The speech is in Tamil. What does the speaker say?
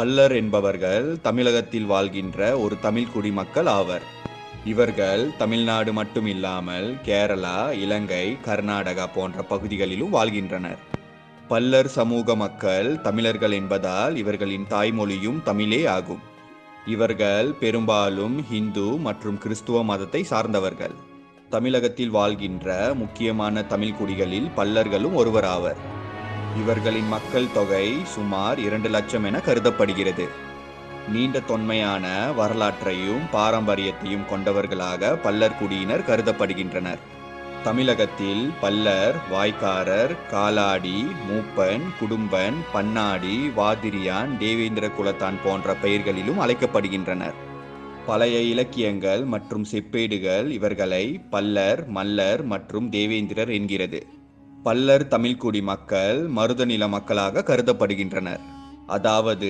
பல்லர் என்பவர்கள் தமிழகத்தில் வாழ்கின்ற ஒரு தமிழ் குடிமக்கள் ஆவர். இவர்கள் தமிழ்நாடு மட்டுமில்லாமல் கேரளா, இலங்கை, கர்நாடகா போன்ற பகுதிகளிலும் வாழ்கின்றனர். பல்லர் சமூக மக்கள் தமிழர்கள் என்பதால் இவர்களின் தாய்மொழியும் தமிழே ஆகும். இவர்கள் பெரும்பாலும் ஹிந்து மற்றும் கிறிஸ்துவ மதத்தை சார்ந்தவர்கள். தமிழகத்தில் வாழ்கின்ற முக்கியமான தமிழ் குடிகளில் பல்லர்களும் ஒருவராவர். இவர்களின் மக்கள் தொகை சுமார் 2 லட்சம் என கருதப்படுகிறது. நீண்ட தொன்மையான வரலாற்றையும் பாரம்பரியத்தையும் கொண்டவர்களாக பல்லர் குடியினர் கருதப்படுகின்றனர். தமிழகத்தில் பல்லர், வாய்க்காரர், காலாடி, மூப்பன், குடும்பன், பன்னாடி, வாதிரியான், தேவேந்திர குலத்தான் போன்ற பெயர்களிலும் அழைக்கப்படுகின்றனர். பழைய இலக்கியங்கள் மற்றும் செப்பேடுகள் இவர்களை பல்லர், மல்லர் மற்றும் தேவேந்திரர் என்கிறது. பல்லர் தமிழ்குடி மக்கள் மருதநில மக்களாக கருதப்படுகின்றனர். அதாவது